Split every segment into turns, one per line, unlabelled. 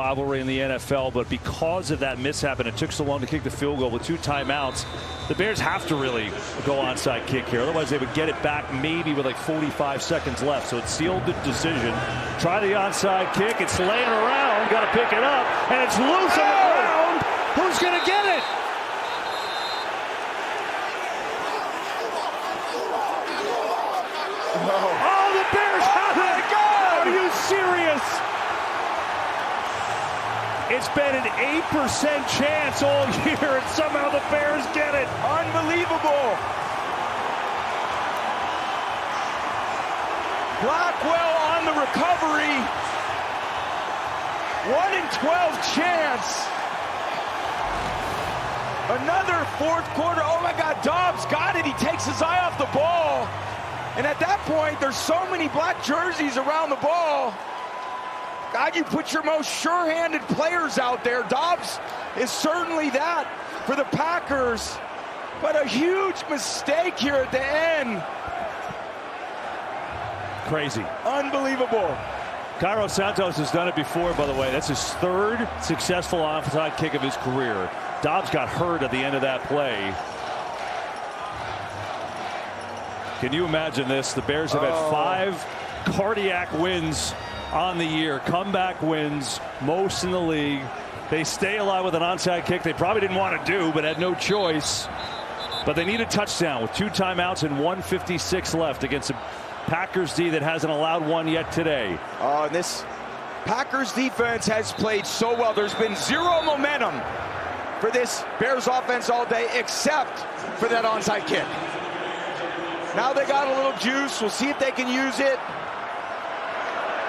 rivalry in the NFL, but because of that mishap and it took so long to kick the field goal with 2 timeouts, the Bears have to really go onside kick here. Otherwise, they would get it back maybe with like 45 seconds left. So it sealed the decision. Try the onside kick. It's laying around. Got to pick it up, and it's loose on the ground. Who's going to get it? Oh, the Bears have it! Are you serious? It's been an 8% chance all year, and somehow the Bears get it.
Unbelievable. Blackwell on the recovery. 1 in 12 chance. Another fourth quarter. Oh my God, Dobbs got it. He takes his eye off the ball. And at that point, there's so many black jerseys around the ball. God, you put your most sure-handed players out there. Dobbs is certainly that for the Packers. But a huge mistake here at the end.
Crazy.
Unbelievable.
Cairo Santos has done it before, by the way. That's his 3rd successful onside kick of his career. Dobbs got hurt at the end of that play. Can you imagine this? The Bears have had 5 cardiac wins on the year, comeback wins, most in the league. They stay alive with an onside kick they probably didn't want to do, but had no choice. But they need a touchdown with 2 timeouts and 1:56 left against a Packers D that hasn't allowed one yet today.
And this Packers defense has played so well. There's been 0 momentum for this Bears offense all day, except for that onside kick. Now they got a little juice. We'll see if they can use it.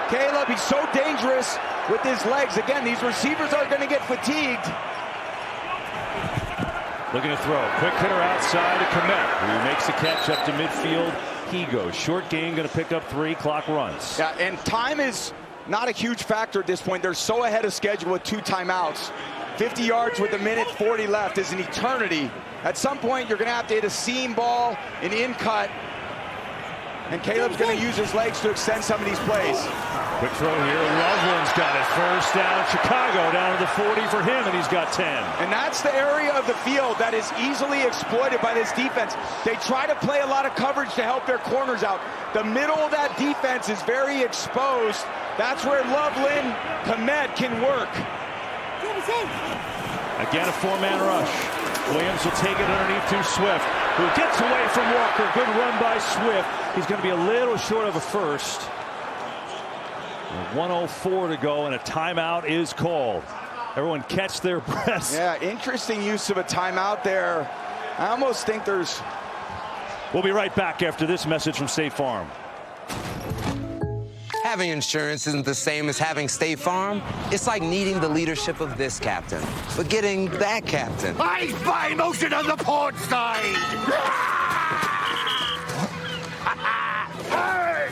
Caleb, he's so dangerous with his legs. Again, these receivers are going to get fatigued.
Looking to throw. Quick hitter outside to Komet, who makes the catch up to midfield. He goes. Short gain, going to pick up 3. Clock runs.
Yeah, and time is not a huge factor at this point. They're so ahead of schedule with 2 timeouts. 50 yards with 1:40 left is an eternity. At some point, you're going to have to hit a seam ball, an in cut, and Caleb's going to use his legs to extend some of these plays.
Quick throw here. Loveland's got it. First down, Chicago down to the 40 for him, and he's got 10.
And that's the area of the field that is easily exploited by this defense. They try to play a lot of coverage to help their corners out. The middle of that defense is very exposed. That's where Loveland, Komet can work.
Again, a 4-man rush. Williams will take it underneath to Swift, who gets away from Walker. Good run by Swift. He's going to be a little short of a first. 1:04 to go, and a timeout is called. Everyone catch their breaths.
Yeah, interesting use of a timeout there. I almost think there's...
We'll be right back after this message from State Farm.
Having insurance isn't the same as having State Farm. It's like needing the leadership of this captain, but getting that captain.
I spy motion on the port side!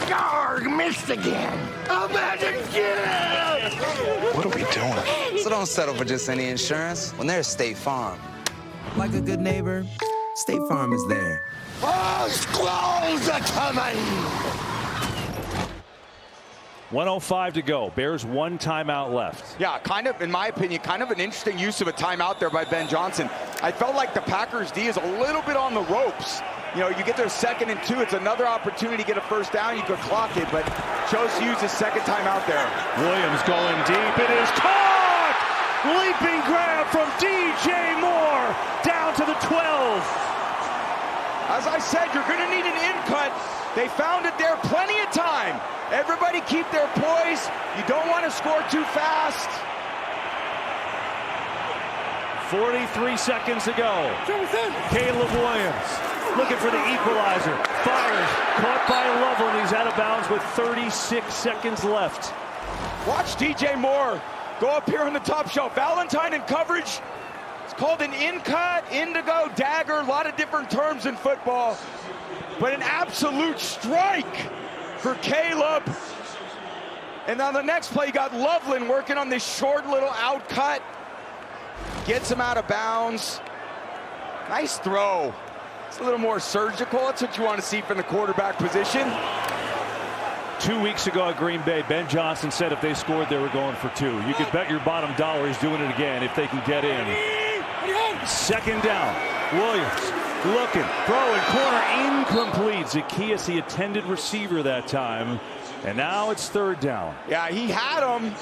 Garg, missed again! Imagine again!
What are we doing?
So don't settle for just any insurance when there's State Farm. Like a good neighbor, State Farm is there.
Oh, squalls are coming!
1:05 to go. Bears 1 timeout left.
Yeah, kind of, in my opinion, kind of an interesting use of a timeout there by Ben Johnson. I felt like the Packers D is a little bit on the ropes. You know, you get their 2nd and 2. It's another opportunity to get a first down. You could clock it, but chose to use his 2nd timeout there.
Williams going deep. It is caught! Leaping grab from DJ Moore down to the 12.
As I said, you're going to need an in cut. They found it there plenty of time. Everybody keep their poise. You don't want to score too fast.
43 seconds to go. Caleb Williams looking for the equalizer. Fires. Caught by Loveland. He's out of bounds with 36 seconds left.
Watch DJ Moore go up here on the top shelf. Valentine in coverage. It's called an in-cut, indigo, dagger. A lot of different terms in football. But an absolute strike for Caleb. And on the next play, you got Loveland working on this short little out cut. Gets him out of bounds. Nice throw. It's a little more surgical. That's what you want to see from the quarterback position.
2 weeks ago at Green Bay, Ben Johnson said if they scored, they were going for 2. You could bet your bottom dollar he's doing it again if they can get in. 2nd down. Williams looking, throwing, corner, incomplete. Zacchaeus, the intended receiver that time. And now it's 3rd down.
Yeah, he had him.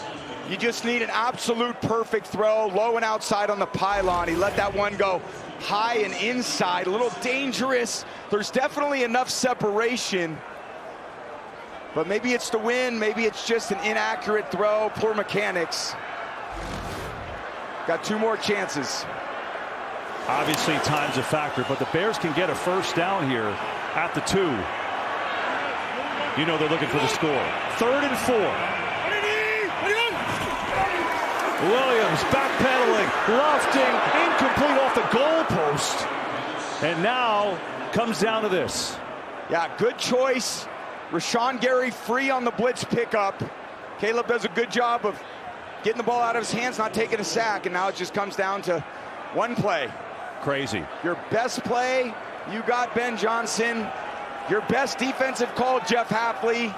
You just need an absolute perfect throw, low and outside on the pylon. He let that one go high and inside, a little dangerous. There's definitely enough separation. But maybe it's the wind, maybe it's just an inaccurate throw, poor mechanics. Got 2 more chances.
Obviously, time's a factor, but the Bears can get a 1st down here at the 2. You know they're looking for the score. 3rd and 4. Williams backpedaling, lofting, incomplete off the goalpost. And now comes down to this.
Yeah, good choice. Rashawn Gary free on the blitz pickup. Caleb does a good job of getting the ball out of his hands, not taking a sack, and now it just comes down to one play.
Crazy.
Your best play, you got Ben Johnson. Your best defensive call, Jeff Hafley.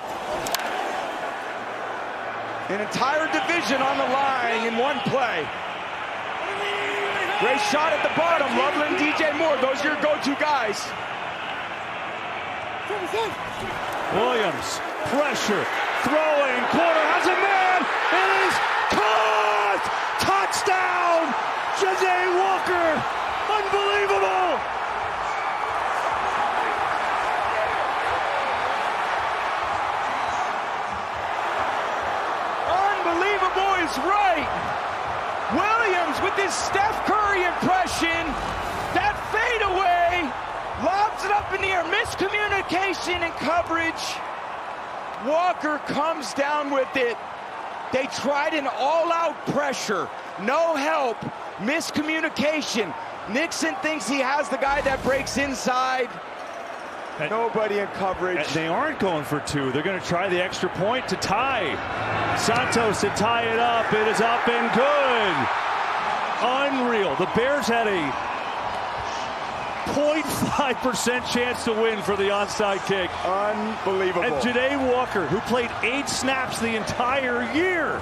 An entire division on the line in one play. Great shot at the bottom. Loveland, DJ Moore, those are your go-to guys.
Williams, pressure, throwing, corner, has a man, it is caught! Touchdown! Jazay Walker, unbelievable!
Unbelievable is right. Williams with his Steph Curry impression, that fadeaway, lobs it up in the air, miscommunication and coverage. Walker comes down with it. They tried an all-out pressure, no help, miscommunication. Nixon thinks he has the guy that breaks inside. Nobody in coverage.
They aren't going for 2. They're going to try the extra point to tie. Santos to tie it up. It is up and good. Unreal. The Bears had a 0.5% chance to win for the onside kick.
Unbelievable.
And Janae Walker, who played 8 snaps the entire year,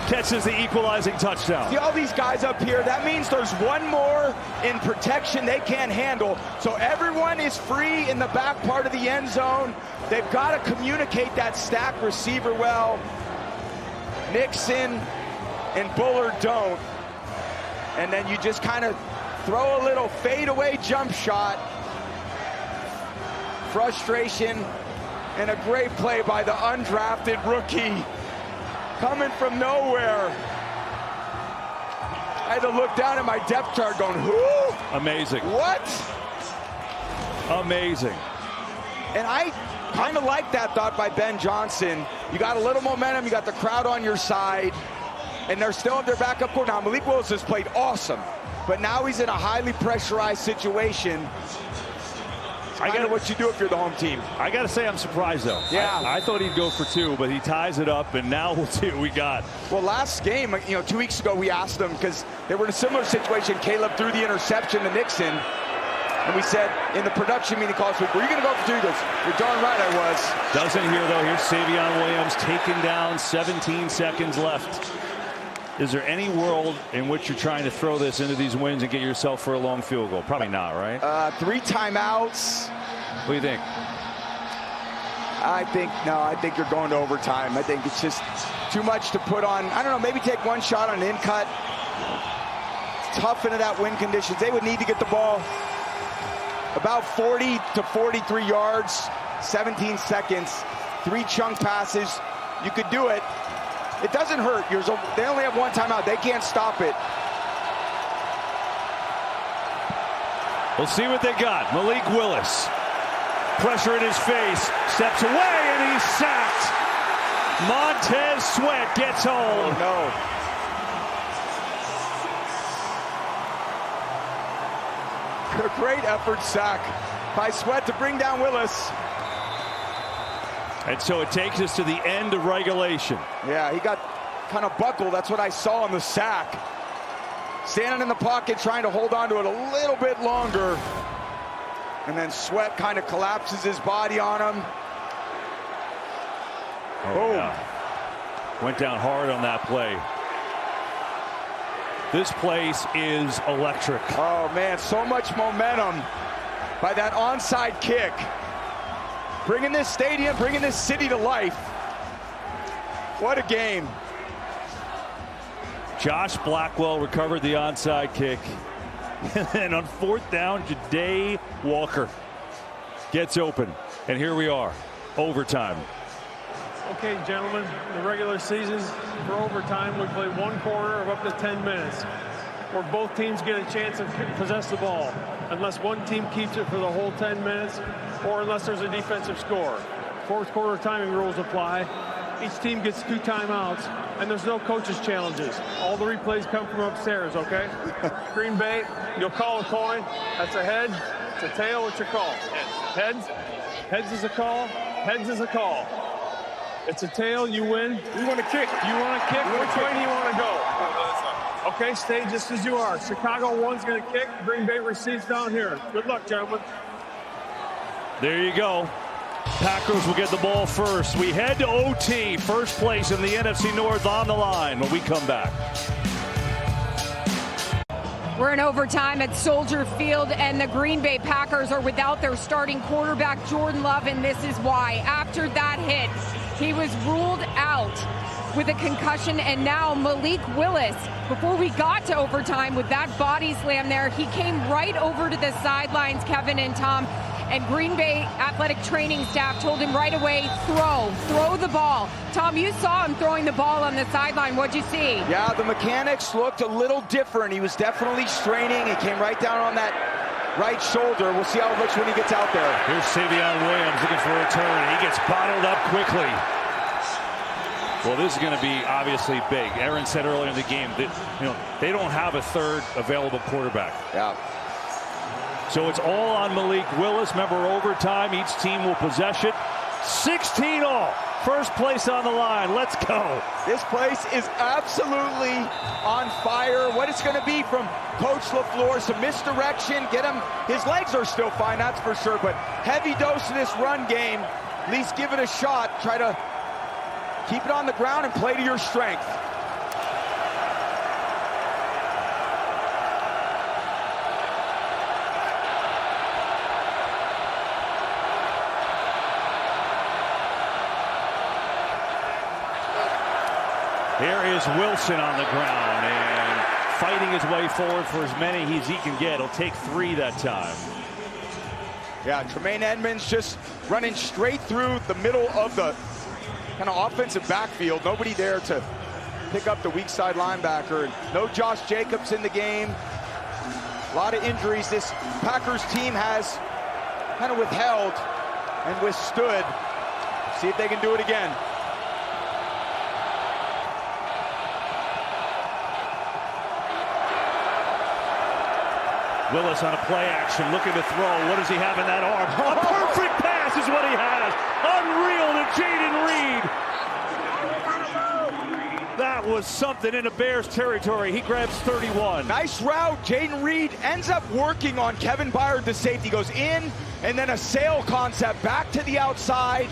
catches the equalizing touchdown.
See all these guys up here, that means there's one more in protection they can't handle. So everyone is free in the back part of the end zone. They've got to communicate that stack receiver well. Nixon and Bullard don't. And then you just kind of throw a little fadeaway jump shot. Frustration and a great play by the undrafted rookie. Coming from nowhere. I had to look down at my depth chart going, who?
Amazing.
What?
Amazing.
And I kind of like that thought by Ben Johnson. You got a little momentum, you got the crowd on your side, and they're still at their backup court. Now, Malik Willis has played awesome, but now he's in a highly pressurized situation. I got what you do if you're the home team.
I got to say I'm surprised, though.
Yeah.
I thought he'd go for 2, but he ties it up, and now we'll see what we got.
Well, last game, 2 weeks ago, we asked them, because they were in a similar situation. Caleb threw the interception to Nixon, and we said in the production meeting calls, were you going to go for 2? He goes, you're darn right I was.
Doesn't here, though. Here's Savion Williams taken down, 17 seconds left. Is there any world in which you're trying to throw this into these wins and get yourself for a long field goal? Probably not, right?
3 timeouts.
What do you think?
I think you're going to overtime. I think it's just too much to put on. I don't know, maybe take one shot on an in cut. Tough into that wind conditions. They would need to get the ball about 40 to 43 yards, 17 seconds, 3 chunk passes. You could do it. It doesn't hurt. They only have 1 timeout. They can't stop it.
We'll see what they got. Malik Willis. Pressure in his face. Steps away, and he's sacked. Montez Sweat gets home.
Oh, no. A great effort sack by Sweat to bring down Willis.
And so it takes us to the end of regulation.
Yeah, he got kind of buckled. That's what I saw on the sack. Standing in the pocket, trying to hold on to it a little bit longer. And then Sweat kind of collapses his body on him.
Oh, yeah. Went down hard on that play. This place is electric.
Oh, man, so much momentum by that onside kick. Bringing this stadium, bringing this city to life. What a game.
Josh Blackwell recovered the onside kick. And then on 4th down, Ja'Day Walker gets open. And here we are, overtime.
Okay, gentlemen, the regular season for overtime, we play one quarter of up to 10 minutes, where both teams get a chance to possess the ball, unless one team keeps it for the whole 10 minutes, or unless there's a defensive score. 4th quarter timing rules apply. Each team gets 2 timeouts, and there's no coaches' challenges. All the replays come from upstairs, okay? Green Bay, you'll call a coin. That's a head. It's a tail. What's your call? Heads. Heads is a call. Heads is a call. It's a tail. You win. You want to kick. You want to kick? Which way do you want to go? Okay, stay just as you are. Chicago 1's going to kick. Green Bay receives down here. Good luck, gentlemen.
There you go. Packers will get the ball first. We head to OT. First place in the NFC North on the line when we come back.
We're in overtime at Soldier Field, and the Green Bay Packers are without their starting quarterback, Jordan Love, and this is why. After that hit, he was ruled out with a concussion, and now Malik Willis, before we got to overtime with that body slam there, he came right over to the sidelines, Kevin and Tom, and Green Bay athletic training staff told him right away, throw the ball. Tom, you saw him throwing the ball on the sideline. What'd you see?
Yeah, the mechanics looked a little different. He was definitely straining. He came right down on that right shoulder. We'll see how it looks when he gets out there.
Here's Savion Williams looking for a turn. He gets bottled up quickly. Well, this is going to be obviously big. Aaron said earlier in the game that they don't have a third available quarterback.
Yeah.
So it's all on Malik Willis. Remember, overtime, each team will possess it. 16 all. First place on the line. Let's go.
This place is absolutely on fire. What it's going to be from Coach LaFleur, some misdirection. Get him. His legs are still fine, that's for sure. But heavy dose of this run game. At least give it a shot. Try to keep it on the ground and play to your strength.
Here is Wilson on the ground and fighting his way forward for as many as he can get. He'll take 3 that time.
Yeah, Tremaine Edmonds just running straight through the middle of the kind of offensive backfield. Nobody there to pick up the weak side linebacker. No Josh Jacobs in the game. A lot of injuries this Packers team has kind of withheld and withstood. See if they can do it again.
Willis on a play action, looking to throw. What does he have in that arm? A perfect pass is what he has. Unreal to Jaden Reed. That was something in the Bears territory. He grabs 31.
Nice route. Jaden Reed ends up working on Kevin Byard, the safety. Goes in, and then a sail concept back to the outside.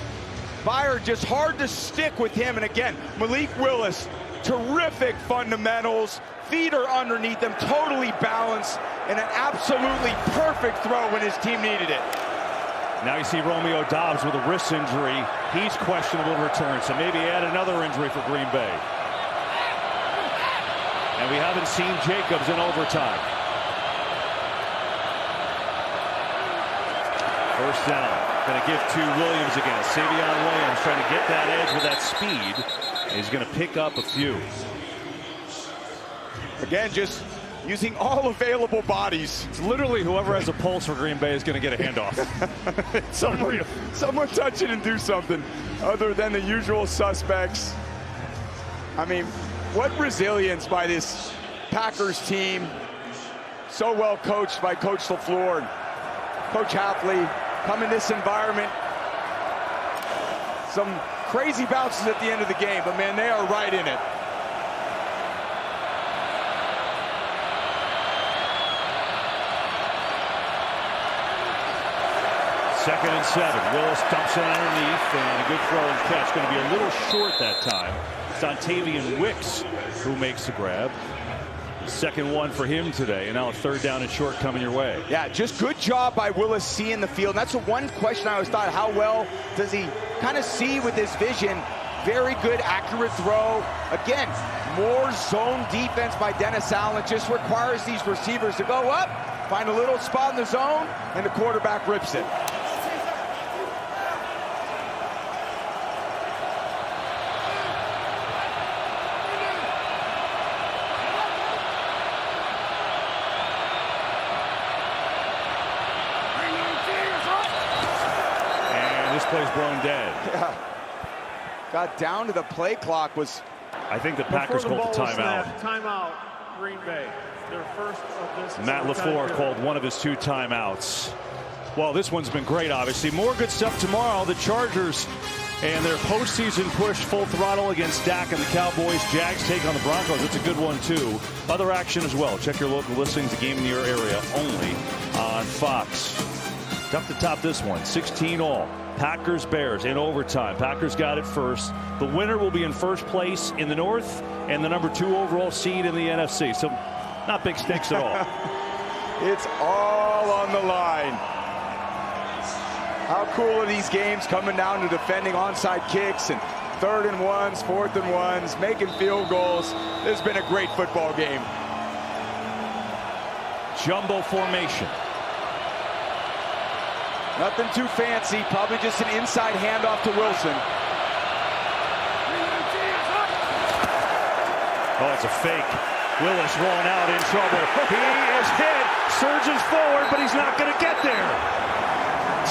Byard just hard to stick with him. And again, Malik Willis, terrific fundamentals. Feet are underneath him, totally balanced, and an absolutely perfect throw when his team needed it.
Now you see Romeo Doubs with a wrist injury. He's questionable to return, so maybe add another injury for Green Bay. And we haven't seen Jacobs in overtime. First down. Going to give to Williams again. Savion Williams trying to get that edge with that speed. He's going to pick up a few.
Again, just using all available bodies.
It's literally whoever has a pulse for Green Bay is going to get a handoff. It's unreal.
Someone touch it and do something other than the usual suspects. I mean, what resilience by this Packers team. So well coached by Coach LaFleur. Coach Hafley come in this environment. Some crazy bounces at the end of the game, but man, they are right in it.
2nd and 7. Willis dumps it underneath, and a good throw and catch. Going to be a little short that time. It's Ontavian Wicks who makes the grab. Second one for him today, and now a 3rd down and short coming your way.
Yeah, just good job by Willis seeing the field. And that's the one question I always thought, how well does he kind of see with his vision? Very good, accurate throw. Again, more zone defense by Dennis Allen. Just requires these receivers to go up, find a little spot in the zone, and the quarterback rips it.
Play's blown dead.
Yeah. Got down to the play clock.
I think the Packers called the timeout.
Timeout, Green Bay. Their first of this.
Matt LaFleur called one of his 2 timeouts. Well, this one's been great, obviously. More good stuff tomorrow. The Chargers and their postseason push full throttle against Dak and the Cowboys. Jags take on the Broncos. It's a good one, too. Other action as well. Check your local listings. The game in your area only on Fox. Tough to top this one. 16 all. Packers Bears in overtime. Packers got it first. The winner will be in first place in the North and the number 2 overall seed in the NFC. So not big stakes at all.
It's all on the line. How cool are these games coming down to defending onside kicks and 3rd and 1s, 4th and 1s, making field goals. This has been a great football game.
Jumbo formation.
Nothing too fancy, probably just an inside handoff to Wilson.
Oh, it's a fake. Willis rolling out in trouble. He is hit, surges forward, but he's not going to get there.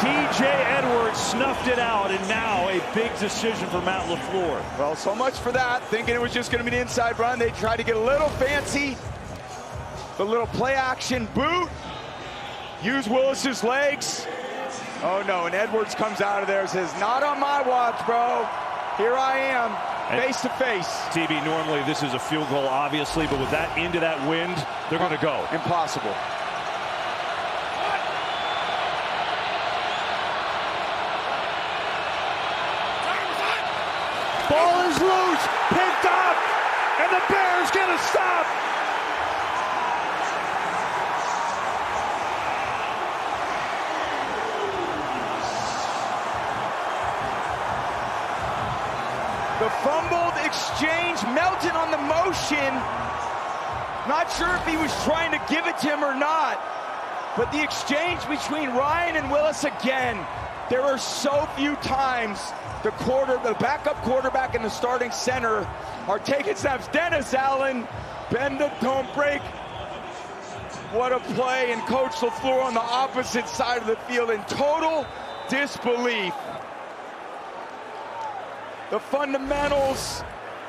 TJ Edwards snuffed it out, and now a big decision for Matt LaFleur.
Well, so much for that. Thinking it was just going to be an inside run. They tried to get a little fancy. The little play action boot. Use Willis's legs. Oh no, and Edwards comes out of there and says, not on my watch, bro. Here I am, face to face.
TB, normally this is a field goal, obviously, but with that into that wind, they're going to go.
Impossible.
Ball is loose, picked up, and the Bears get a stop.
The fumbled exchange, Melton on the motion. Not sure if he was trying to give it to him or not, but the exchange between Ryan and Willis again. There are so few times the backup quarterback and the starting center are taking snaps. Dennis Allen, bend it, don't break. What a play, and Coach LaFleur on the opposite side of the field in total disbelief. The fundamentals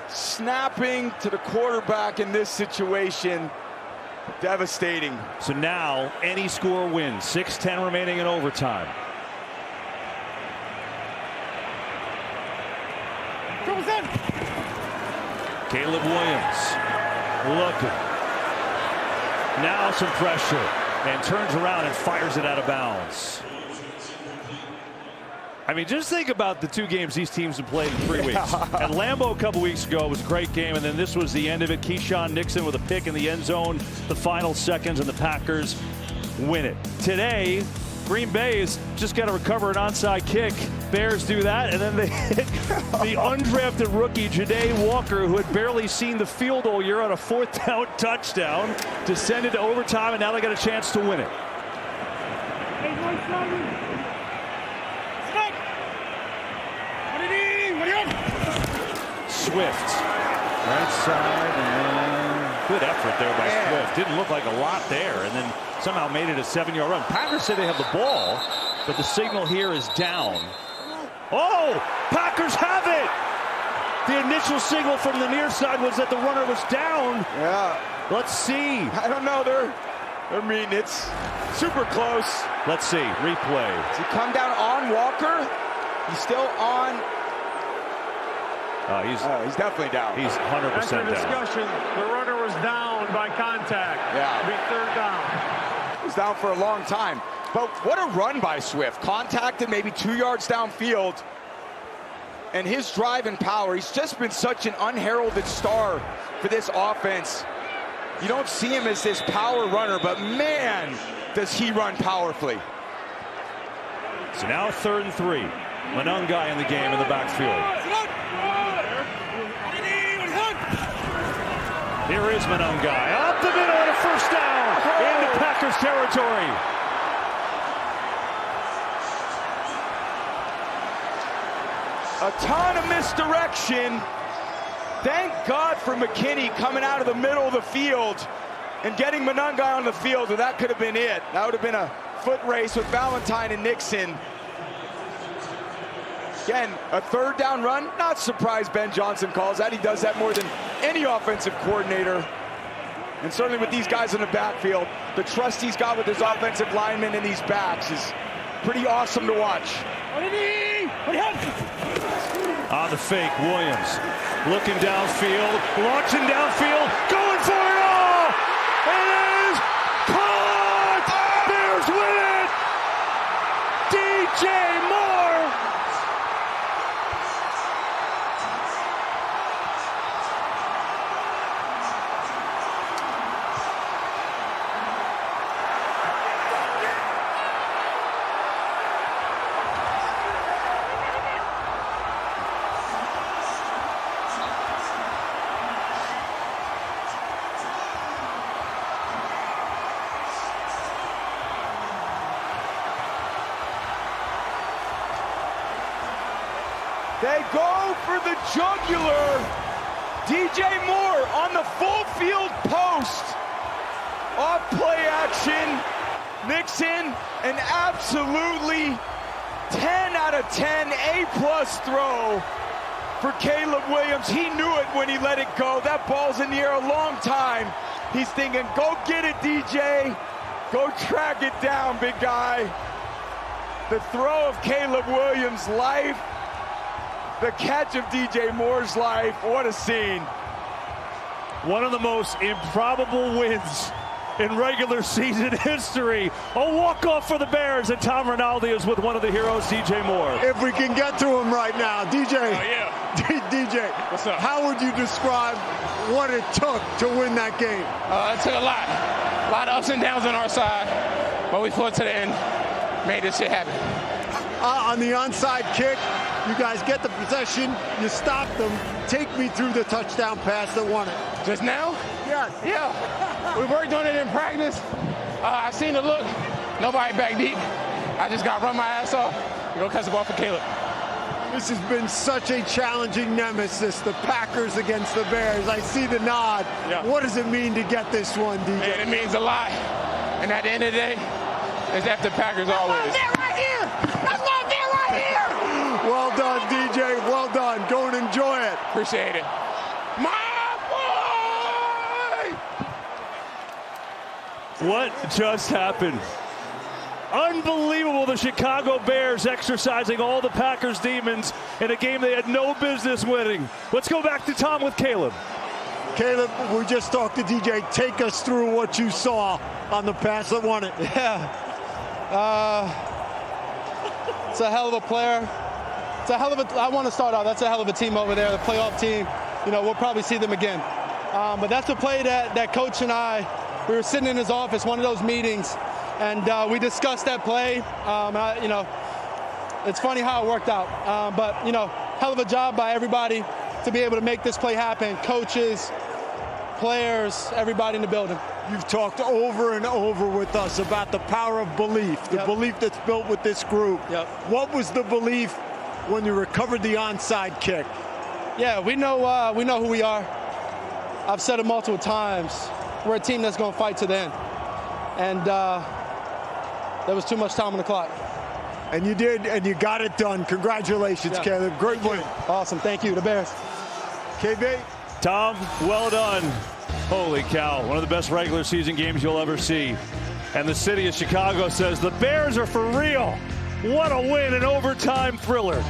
snapping to the quarterback in this situation. Devastating.
So now any score wins. 6:10 remaining in overtime. Caleb Williams looking. Now some pressure, and turns around and fires it out of bounds. I mean, just think about the 2 games these teams have played in 3 weeks. At Lambeau a couple weeks ago was a great game, and then this was the end of it. Keyshawn Nixon with a pick in the end zone, the final seconds, and the Packers win it. Today, Green Bay has just got to recover an onside kick. Bears do that, and then they hit the undrafted rookie, Ja'Day Walker, who had barely seen the field all year, on a 4th down touchdown to send it to overtime, and now they got a chance to win it. Swift, right side, and good effort there by Swift. Didn't look like a lot there, and then somehow made it a 7-yard run. Packers say they have the ball, but the signal here is down. Oh, Packers have it! The initial signal from the near side was that the runner was down.
Yeah.
Let's see.
I don't know. I mean, it's super close.
Let's see. Replay.
Does he come down on Walker? He's still on. He's definitely down.
He's 100%
After
down.
discussion, the runner was down by contact.
Yeah.
It'll be 3rd down.
He was down for a long time. But what a run by Swift. Contacted maybe 2 yards downfield. And his drive and power, he's just been such an unheralded star for this offense. You don't see him as this power runner, but man, does he run powerfully.
So now 3rd and 3. Manungai in the game in the backfield. Here is Manungai up the middle and a first down into Packers territory.
A ton of misdirection. Thank God for McKinney coming out of the middle of the field and getting Manungai on the field, or that could have been it. That would have been a foot race with Valentine and Nixon. Again, a 3rd down run. Not surprised Ben Johnson calls that. He does that more than any offensive coordinator. And certainly with these guys in the backfield, the trust he's got with his offensive linemen and these backs is pretty awesome to watch.
On the fake, Williams looking downfield, launching downfield, going for it all! It is caught! Bears win it! DJ Moore!
They go for the jugular. DJ Moore on the full field post. Off play action. Nixon, an absolutely 10 out of 10 A+ throw for Caleb Williams. He knew it when he let it go. That ball's in the air a long time. He's thinking, go get it, DJ. Go track it down, big guy. The throw of Caleb Williams' life. The catch of DJ Moore's life. What a scene.
One of the most improbable wins in regular season history. A walk-off for the Bears, and Tom Rinaldi is with one of the heroes, DJ Moore.
If we can get to him right now, DJ.
Oh, yeah.
DJ,
what's up?
How would you describe what it took to win that game?
It took a lot of ups and downs on our side, but we fought to the end, made this shit happen.
On the onside kick, you guys get the possession, you stop them. Take me through the touchdown pass that won it.
Just now?
Yes.
Yeah. We worked on it in practice. I seen the look. Nobody back deep. I just got to run my ass off and go catch the ball for Caleb.
This has been such a challenging nemesis, the Packers against the Bears. I see the nod.
Yeah.
What does it mean to get this one, DJ?
Man, it means a lot. And at the end of the day, it's after Packers always.
That's right here. That's not there right here.
Well done, DJ. Well done. Go and enjoy it.
Appreciate it. My boy!
What just happened? Unbelievable, the Chicago Bears exercising all the Packers demons in a game they had no business winning. Let's go back to Tom with Caleb.
Caleb, we just talked to DJ. Take us through what you saw on the pass that won it.
Yeah. It's a hell of a player. It's a hell of a, I want to start out, that's a hell of a team over there, the playoff team. You know, we'll probably see them again. But that's a play that Coach and I, we were sitting in his office, one of those meetings, and we discussed that play. You know, it's funny how it worked out. But, you know, hell of a job by everybody to be able to make this play happen. Coaches, players, everybody in the building.
You've talked over and over with us about the power of belief, the belief that's built with this group.
Yep.
What was the belief when you recovered the onside kick?
Yeah, we know who we are. I've said it multiple times. We're a team that's going to fight to the end. And there was too much time on the clock.
And you did, and you got it done. Congratulations, Caleb. Great win.
Awesome. Thank you. The Bears.
KB.
Tom, well done. Holy cow, one of the best regular season games you'll ever see. And the city of Chicago says the Bears are for real. What a win, an overtime thriller.